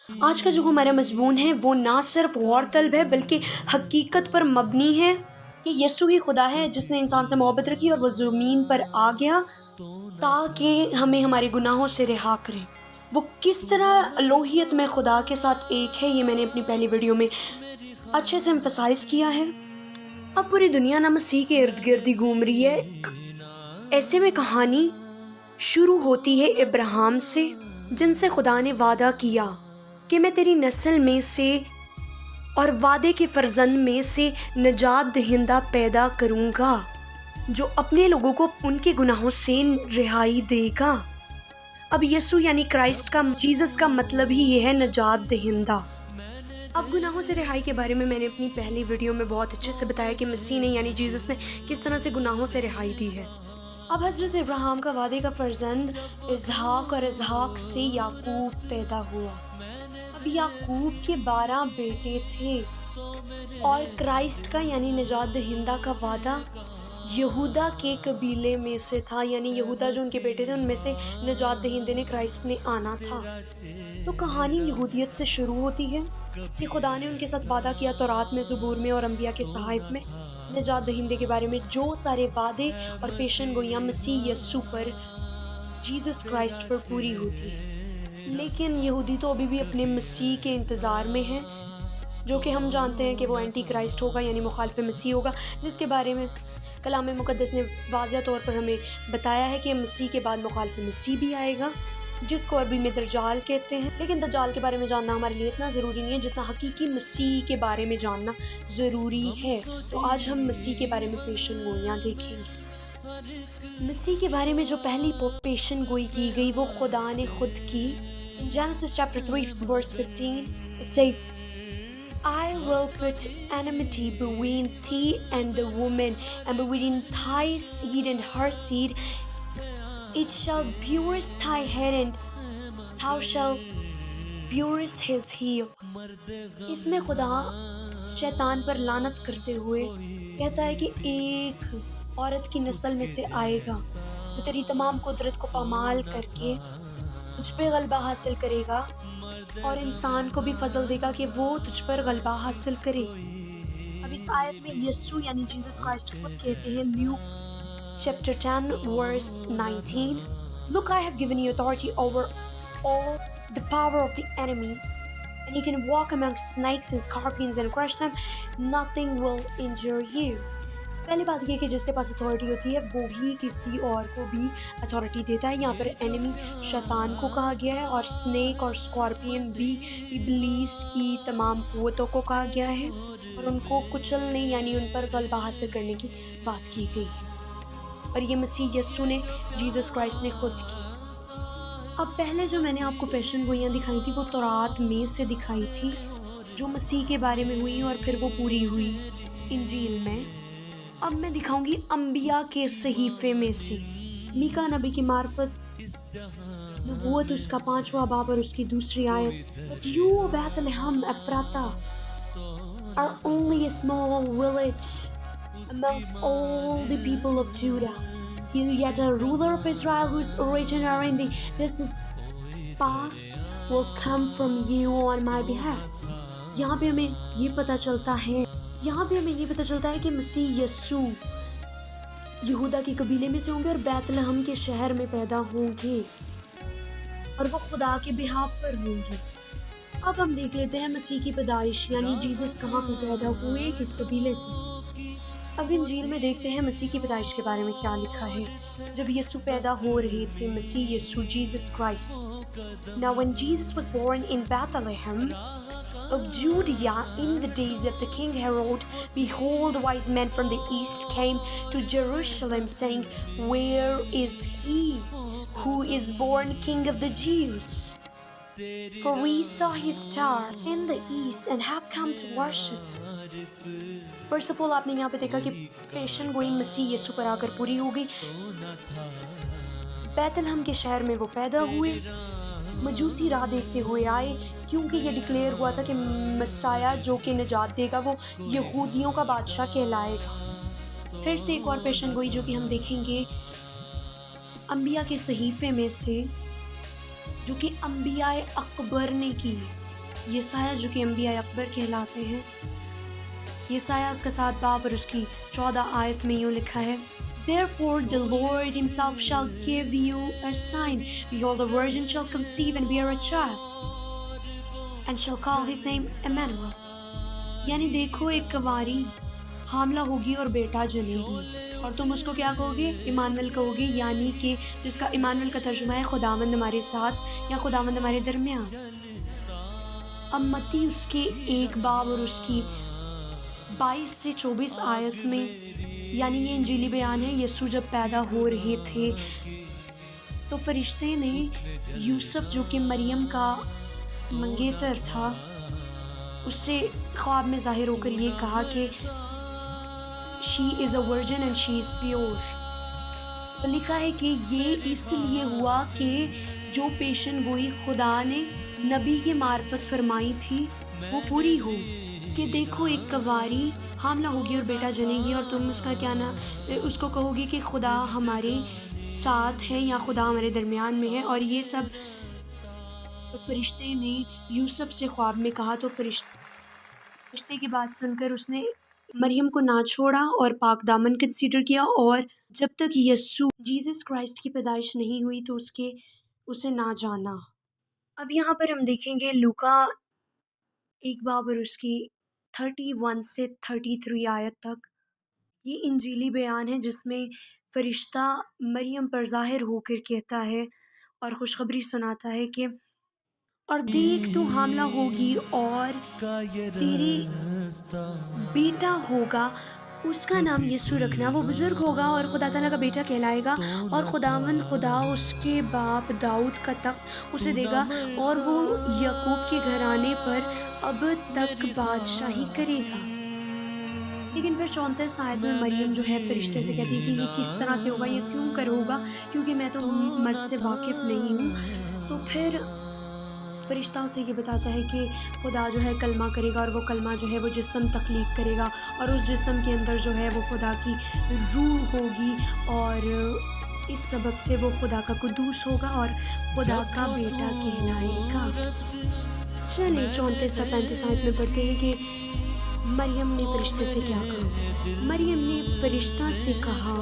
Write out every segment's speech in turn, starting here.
آج کا جو ہمارا مضمون ہے وہ نہ صرف غور طلب ہے بلکہ حقیقت پر مبنی ہے کہ یسوع ہی خدا ہے جس نے انسان سے محبت رکھی اور وہ زمین پر آ گیا تاکہ ہمیں ہمارے گناہوں سے رہا کرے۔ وہ کس طرح الوہیت میں خدا کے ساتھ ایک ہے، یہ میں نے اپنی پہلی ویڈیو میں اچھے سے امفسائز کیا ہے۔ اب پوری دنیا نہ مسیح کے ارد گرد ہی گھوم رہی ہے۔ ایسے میں کہانی شروع ہوتی ہے ابراہیم سے، جن سے خدا نے وعدہ کیا کہ میں تیری نسل میں سے اور وعدے کے فرزند میں سے نجات دہندہ پیدا کروں گا جو اپنے لوگوں کو ان کے گناہوں سے رہائی دے گا۔ اب یسوع یعنی کرائسٹ کا، جیزس کا مطلب ہی یہ ہے نجات دہندہ۔ اب گناہوں سے رہائی کے بارے میں نے اپنی پہلی ویڈیو میں بہت اچھے سے بتایا کہ مسیح نے یعنی جیزس نے کس طرح سے گناہوں سے رہائی دی ہے۔ اب حضرت ابراہیم کا وعدے کا فرزند اسحاق اور اسحاق سے یعقوب پیدا ہوا۔ اب یعقوب کے 12 بیٹے تھے اور کرائسٹ کا یعنی نجات دہندہ کا وعدہ یہودا کے قبیلے میں سے تھا، یعنی یہودا جو ان کے بیٹے تھے ان میں سے نجات دہندے نے کرائسٹ نے آنا تھا۔ تو کہانی یہودیت سے شروع ہوتی ہے کہ خدا نے ان کے ساتھ وعدہ کیا تورات میں، زبور میں اور انبیاء کے صحائف میں نجات دہندے کے بارے میں، جو سارے وعدے اور پیشن گوئیاں مسیح یسوع پر، جیزس کرائسٹ پر پوری ہوتی ہیں۔ لیکن یہودی تو ابھی بھی اپنے مسیح کے انتظار میں ہیں، جو کہ ہم جانتے ہیں کہ وہ اینٹی کرائسٹ ہوگا یعنی مخالف مسیح ہوگا، جس کے بارے میں کلام مقدس نے واضح طور پر ہمیں بتایا ہے کہ مسیح کے بعد مخالف مسیح بھی آئے گا، جس کو عربی میں دجال کہتے ہیں۔ لیکن دجال کے بارے میں جاننا ہمارے لیے اتنا ضروری نہیں ہے جتنا حقیقی مسیح کے بارے میں جاننا ضروری ہے۔ تو آج ہم مسیح کے بارے میں پیشن گوئیاں دیکھیں گے۔ مسیح کے بارے میں جو پہلی پیشن گوئی کی گئی وہ خدا نے خود کی۔ In Genesis chapter 3 verse 15 it says, I will put enmity between thee and the woman, and between thy seed and her seed. It shall bruise thy head, and thou shalt bruise his heel. اس میں خدا شیطان پر لعنت کرتے ہوئے کہتا ہے کہ ایک عورت کی نسل میں سے آئے گا جو تیری تمام قدرت کو پامال کر کے تجھ پہ غلبہ حاصل کرے گا، اور انسان کو بھی فضل دے گا کہ وہ تجھ پر غلبہ حاصل کرے۔ اب اس آیت میں یسوع یعنی جیزس کرائسٹ خود کہتے ہیں، Luke chapter 10 verse 19، Look, I have given you authority over all the power of the enemy, and you can walk amongst snakes and scorpions and crush them. Nothing will injure you. پہلی بات یہ کہ جس کے پاس authority ہوتی ہے وہی کسی اور کو بھی اتھارٹی دیتا ہے۔ یہاں پر انیمی شیطان کو کہا گیا ہے، اور سنیک اور اسکارپین بھی ابلیس کی تمام قوتوں کو کہا گیا ہے، اور ان کو کچلنے یعنی ان پر غلبہ حاصل کرنے کی بات کی گئی ہے، اور یہ مسیح یسوع نے، جیزس کرائسٹ نے خود کی۔ اب پہلے جو میں نے آپ کو پیشن گوئیاں دکھائی تھی وہ تورات میں سے دکھائی تھی جو مسیح کے بارے میں ہوئی اور پھر وہ پوری ہوئی انجیل میں۔ اب میں دکھاؤں گی انبیاء کے صحیفے میں سے میکا نبی کی معرفت نبوت، اس کا 5واں باب اور اس کی 2 آیت۔ But you, Bethlehem Ephratah, are only a small village among all the people of Judah. Yet a ruler of Israel whose origin are in the distant past will come from you on my behalf. یہاں پہ ہمیں یہ پتہ چلتا ہے کہ مسیح یسوع یہودا کے قبیلے میں سے ہوں گے اور بیت لحم کے شہر میں پیدا ہوں گے، اور وہ خدا کے بہاف پر ہوں گے۔ اب ہم دیکھ لیتے ہیں مسیح کی پیدائش یعنی جیزس کہاں پہ پیدا ہوئے، کس قبیلے سے۔ اب انجیل میں دیکھتے ہیں مسیح کی پیدائش کے بارے میں کیا لکھا ہے۔ جب یسوع پیدا ہو رہے تھے، مسیح یسوع Jesus Christ. Now when Jesus was born in Bethlehem of Judea in the days of the king Herod, behold, wise men from the east came to Jerusalem, saying, Where is he who is born King of the Jews? For we saw his star in the east and have come to worship. First of all, آپ نے یہاں پہ دیکھا کہ پیشن گوئی مسیح یسوع پر آ کر پوری ہو گئی۔ بیت لحم کے شہر میں وہ پیدا ہوئے، مجوسی راہ دیکھتے ہوئے آئے، کیونکہ یہ ڈکلیئر ہوا تھا کہ مسیح جو کہ نجات دے گا وہ یہودیوں کا بادشاہ کہلائے گا۔ پھر سے ایک اور پیشن گوئی جو کہ ہم دیکھیں گے انبیاء کے صحیفے میں سے، جو کہ انبیاء اکبر نے کی۔ یسایہ جو کہ انبیاء اکبر کہلاتے ہیں، یسایہ اس کا 7 باب اور اس کی 14 آیت میں یوں لکھا ہے: Therefore the Lord himself shall give you a sign. Behold, the virgin shall conceive and bear a child, and shall call his name Emmanuel. یعنی دیکھو ایک کنواری حاملہ ہوگی اور بیٹا جنے گی، اور تم اس کو کیا کہو گے؟ ایمانویل کہو گے، یعنی کہ جس کا ایمانویل کا ترجمہ ہے خداوند ہمارے ساتھ یا خداوند ہمارے درمیان۔ اب متی اس کے 1 باب اور اس کی 22 سے 24 آیت میں، یعنی یہ انجیلی بیان ہے، یسوع جب پیدا ہو رہے تھے تو فرشتے نے یوسف جو کہ مریم کا منگیتر تھا، اس سے خواب میں ظاہر ہو کر یہ کہا کہ she is a virgin and she is pure۔ تو لکھا ہے کہ یہ اس لیے ہوا کہ جو پیشن گوئی خدا نے نبی کی معرفت فرمائی تھی وہ پوری ہو، کہ دیکھو ایک کنواری حاملہ ہوگی اور بیٹا جنے گی، اور تم اس کا کیا اس کو کہو گی کہ خدا ہمارے ساتھ ہے یا خدا ہمارے درمیان میں ہے۔ اور یہ سب فرشتے نے یوسف سے خواب میں کہا، تو فرشتے کی بات سن کر اس نے مریم کو نہ چھوڑا اور پاک دامن کنسیڈر کیا، اور جب تک یسوع جیزس کرائسٹ کی پیدائش نہیں ہوئی تو اسے نہ جانا۔ اب یہاں پر ہم دیکھیں گے لوکا 1 باب اور اس کی 31 سے 33 آیت تک۔ یہ انجیلی بیان ہے جس میں فرشتہ مریم پر ظاہر ہو کر کہتا ہے اور خوشخبری سناتا ہے کہ اور دیکھ تو حاملہ ہوگی اور تیرے بیٹا ہوگا، اس کا نام یسوع رکھنا، وہ بزرگ ہوگا اور خدا تعالیٰ کا بیٹا کہلائے گا، اور خداوند خدا اس کے باپ داؤد کا تخت اسے دے گا، اور وہ یعقوب کے گھرانے پر اب تک بادشاہی کرے گا۔ لیکن پھر 34 آیت میں مریم جو ہے فرشتے سے کہتی ہے کہ یہ کس طرح سے ہوگا، یہ کیوں کر ہوگا، کیونکہ میں تو مرد سے واقف نہیں ہوں۔ تو پھر فرشتہ اسے یہ بتاتا ہے کہ خدا جو ہے کلمہ کرے گا، اور وہ کلمہ جو ہے وہ جسم تخلیق کرے گا، اور اس جسم کے اندر جو ہے وہ خدا کی روح ہوگی، اور اس سبب سے وہ خدا کا قدوس ہوگا اور خدا کا بیٹا کہلائے گا۔ چلیں 34 سے 35 آیت میں پڑھتے ہیں کہ مریم نے فرشتے سے کیا کہا۔ مریم نے فرشتہ سے کہا،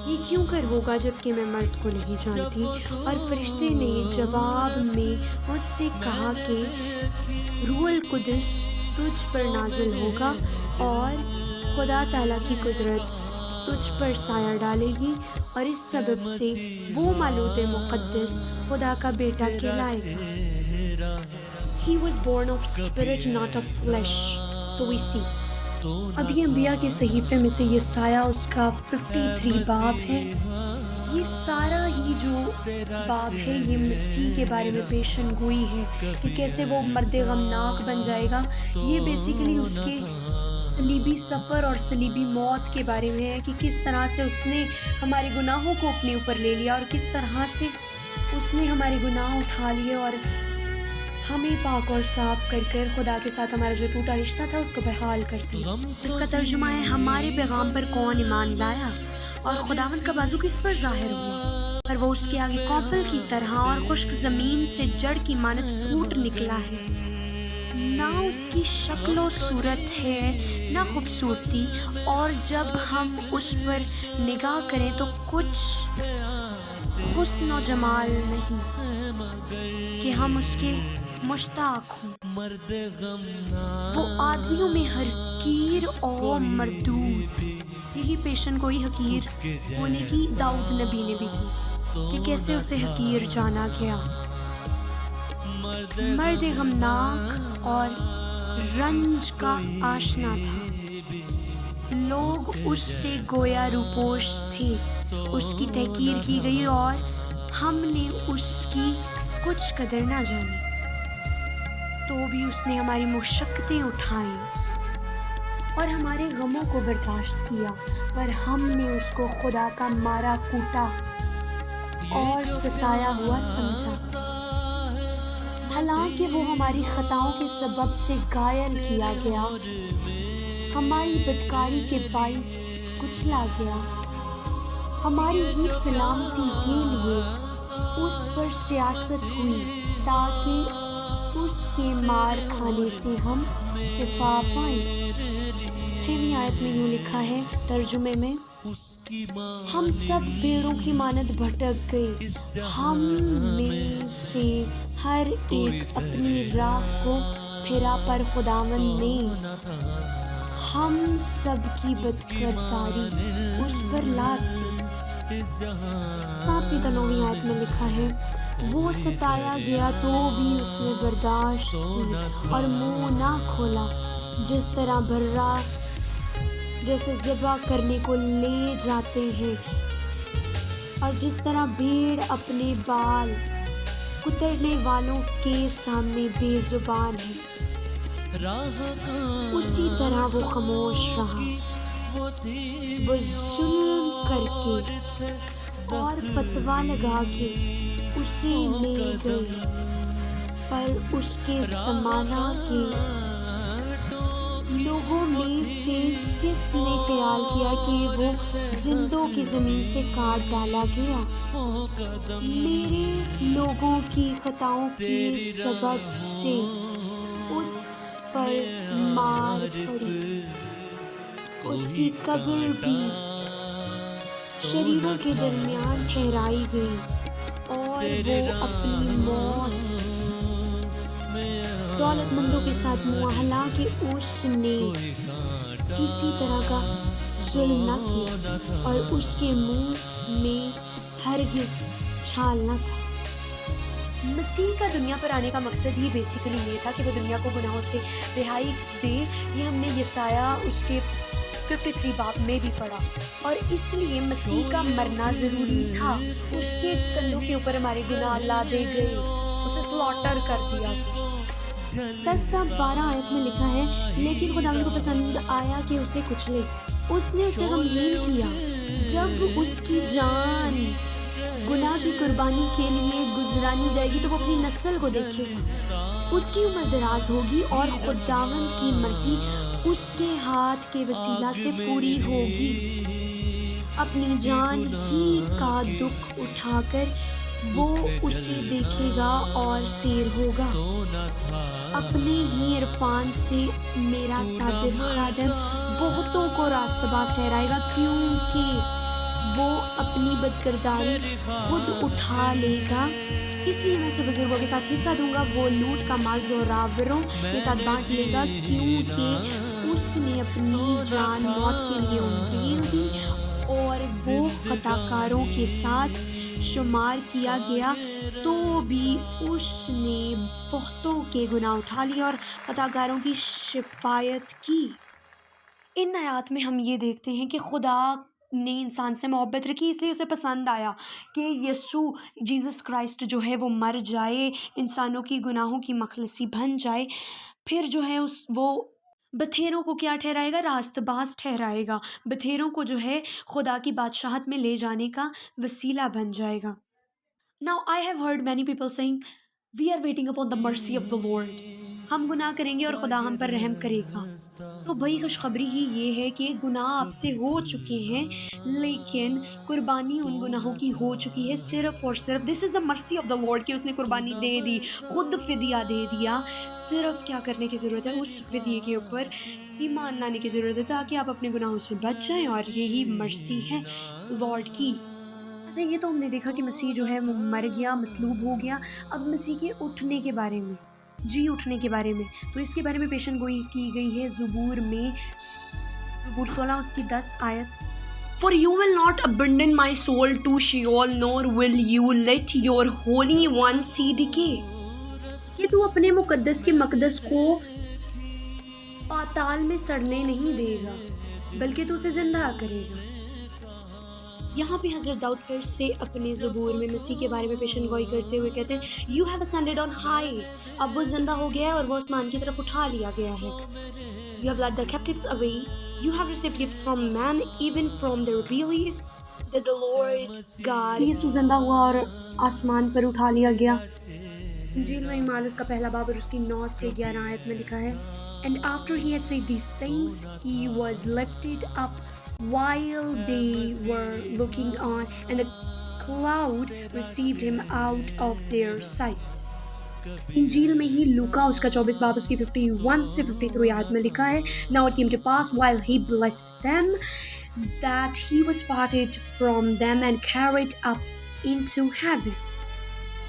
یہ کیوں کر ہوگا جب کہ میں مرد کو نہیں جانتی؟ اور فرشتے نے جواب میں اس سے کہا کہ روح القدس تجھ پر نازل ہوگا، اور خدا تعالیٰ کی قدرت تجھ پر سایہ ڈالے گی، اور اس سبب سے وہ مولود مقدس خدا کا بیٹا کہلائے گا۔ He was born of spirit, not of flesh. So we see. اب یہ انبیاء کے صحیفے میں سے یسایہ اس کا 53 باب ہے۔ یہ سارا ہی جو باب ہے یہ مسیح کے بارے میں پیشن گوئی ہے کہ کیسے وہ مرد غمناک بن جائے گا۔ یہ بیسیکلی اس کے صلیبی سفر اور صلیبی موت کے بارے میں ہے کہ کس طرح سے اس نے ہمارے گناہوں کو اپنے اوپر لے لیا، اور کس طرح سے اس نے ہمارے گناہ اٹھا لیے اور ہمیں پاک اور صاف کر کر خدا کے ساتھ ہمارا جو ٹوٹا رشتہ تھا اس کو بحال کر دیا۔ اس کا ترجمہ ہے ہمارے پیغام پر کون ایمان لایا، اور خداوند کا بازو کس پر ظاہر ہوا، اور وہ اس کے آگے کوپل کی طرح اور خشک زمین سے جڑ کی مانند پھوٹ نکلا ہے۔ نہ اس کی شکل و صورت ہے نہ خوبصورتی، اور جب ہم اس پر نگاہ کریں تو کچھ حسن و جمال نہیں کہ ہم اس کے مشتاق ہوں۔ وہ آدمیوں میں حقیر اور مردود، یہی پیشن گوئی حقیر ہونے کی داؤد نبی نے بھی کی کہ کیسے اسے حقیر جانا گیا۔ مرد غمناک اور رنج کا آشنا تھا، لوگ اس سے گویا روپوش تھے، اس کی تحقیر کی گئی اور ہم نے اس کی کچھ قدر نہ جانی، تو بھی اس نے ہماری مشقتیں اٹھائیں اور ہمارے غموں کو برداشت کیا، پر ہم نے اس کو خدا کا مارا کوٹا اور ستایا ہوا سمجھا، حالانکہ وہ ہماری خطاؤں کے سبب سے گھائل کیا گیا، ہماری بدکاری کے باعث کچلا گیا، ہماری ہی سلامتی کے لیے اس پر سیاست ہوئی، تاکہ اس کے مار کھانے سے ہم شفا پائیں۔ 6ویں آیت میں یوں لکھا ہے ترجمے میں، ہم سب پیڑوں کی مانند بھٹک گئے، ہم میں سے ہر ایک اپنی راہ کو پھرا، پر خداوند نے ہم سب کی بدکرداری اس پر لاد دی۔ 7ویں تا 9ویں آیت میں لکھا ہے، وہ ستایا گیا تو بھی اس نے برداشت کی اور منہ نہ کھولا، جس طرح بھرا جیسے ذبح کرنے کو لے جاتے ہیں، اور جس طرح بھیڑ اپنے بال کترنے والوں کے سامنے بے زبان ہے، اسی طرح وہ خاموش رہا۔ وہ ظلم کر کے اور فتویٰ لگا کے اسے لے گئے، پر اس کے زمانہ کے لوگوں میں سے کس نے خیال کیا کہ وہ زندوں کی زمین سے کاٹ ڈالا گیا؟ میرے لوگوں کی خطاؤں کے سبب سے اس پر مار پڑی، اس کی قبر بھی شریروں کے درمیان ٹھہرائی گئی، اور وہ اپنی موت دولت مندوں کے ساتھ منہ، حالانکہ اس نے کسی طرح کا ظلم نہ کیا اور اس کے منہ میں ہرگز چھال نہ تھا۔ مسیح کا دنیا پر آنے کا مقصد ہی بیسیکلی یہ تھا کہ وہ دنیا کو گناہوں سے رہائی دے۔ یہ ہم نے یسایہ اس کے 53 باب میں بھی پڑھا، اور اس لیے مسیح کا مرنا ضروری تھا۔ اس کے کندھوں کے اوپر ہمارے گناہ لادے گئے، اسے سلاٹر کر دیا گیا۔ 10 تا 12 آیت میں لکھا ہے، لیکن خداوند کو پسند آیا کہ اسے کچلے، اس نے اسے غمگین کیا۔ جب اس کی جان گناہ کی قربانی کے لیے گزرانی جائے گی تو وہ اپنی نسل کو دیکھے گا، اس کی عمر دراز ہوگی اور خداوند کی مرضی اس کے ہاتھ کے وسیلہ سے پوری ہوگی۔ اپنی جان ہی کا دکھ اٹھا کر وہ اسے دیکھے گا اور سیر ہوگا۔ اپنے ہی عرفان سے میرا صادق خادم بہتوں کو راست باز ٹھہرائے گا، کیونکہ وہ اپنی بدکرداری خود اٹھا لے گا۔ اس لیے میں اسے بزرگوں کے ساتھ حصہ دوں گا، وہ لوٹ کا مال زوراوروں کے ساتھ بانٹ لے گا، کیونکہ اس نے اپنی جان موت کے لیے انڈیل دی اور وہ خطاکاروں کے ساتھ شمار کیا گیا، تو بھی اس نے بہتوں کے گناہ اٹھا لیے اور خطاکاروں کی شفاعت کی۔ ان آیات میں ہم یہ دیکھتے ہیں کہ خدا نے انسان سے محبت رکھی، اس لیے اسے پسند آیا کہ یسوع جیزس کرائسٹ جو ہے وہ مر جائے، انسانوں کی گناہوں کی مخلصی بن جائے، پھر جو ہے وہ بتھیروں کو کیا ٹھہرائے گا؟ راست باز ٹھہرائے گا، بتھیروں کو جو ہے خدا کی بادشاہت میں لے جانے کا وسیلہ بن جائے گا۔ Now I have heard many people saying we are waiting upon the mercy of the Lord. ہم گناہ کریں گے اور خدا ہم پر رحم کرے گا۔ تو بھائی خوشخبری ہی یہ ہے کہ گناہ آپ سے ہو چکے ہیں، لیکن قربانی ان گناہوں کی ہو چکی ہے صرف اور صرف this is the mercy of the Lord کہ اس نے قربانی دے دی، خود فدیہ دے دیا۔ صرف کیا کرنے کی ضرورت ہے؟ اس فدیے کے اوپر ایمان لانے کی ضرورت ہے تاکہ آپ اپنے گناہوں سے بچ جائیں، اور یہی مرسی ہے لارڈ کی۔ اچھا، یہ تو ہم نے دیکھا کہ مسیح جو ہے وہ مر گیا، مصلوب ہو گیا۔ اب مسیح کے اٹھنے کے بارے میں، اٹھنے کے بارے میں تو اس کے بارے میں پیشن گوئی کی گئی ہے زبور میں، زبور 16 اس کی 10 آیت۔ For you will not abandon my soul to Sheol, nor will you let your holy one see decay. کہ تو اپنے مقدس کے مقدس کو پاتال میں سڑنے نہیں دے گا، بلکہ تو اسے زندہ کرے گا۔ یہاں پہ حضرت داؤد پھر سے اپنے زبور میں مسیح کے بارے میں پیشن گوئی کرتے ہوئے کہتے ہیں You have ascended on high. اب وہ زندہ ہو گیا ہے اور وہ آسمان کی طرف اٹھا لیا گیا ہے۔ You have led the captives away. You have received gifts from man, even from the rebellious. That the Lord God. یسوع زندہ ہوا اور آسمان پر اٹھا لیا گیا۔ انجیل میں مارکس کا پہلا باب اور اس کی 9 سے 11 آیت میں لکھا ہے And after he had said these things, he was lifted up while they were looking on, and the cloud received him out of their sight. انجیل میں ہی لوکا اس کا 24 باب اس کی 51 سے 53 آیت میں لکھا ہے Now it came to pass while he blessed them that he was parted from them and carried up into heaven.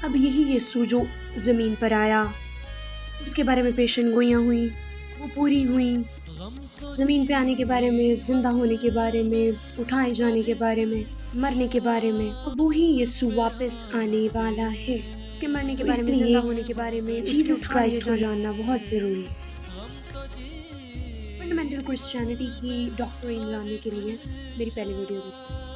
اب یہی یسوع جو زمین پر آیا اس کے بارے میں پیشن گوئیاں ہوئیں، وہ پوری ہوئیں، زمین پہ آنے کے بارے میں، زندہ ہونے کے بارے میں، اٹھائے جانے کے بارے میں، مرنے کے بارے میں، وہی یسوع واپس آنے والا ہے. اس کے مرنے کے بارے میں، زندہ ہونے کے بارے میں جیسس کرائسٹ کو جاننا بہت ضروری ہے. فنڈامنٹل کرسچینٹی کی ڈاکٹرین جاننے کے لیے میری پہلی ویڈیو دیکھیں.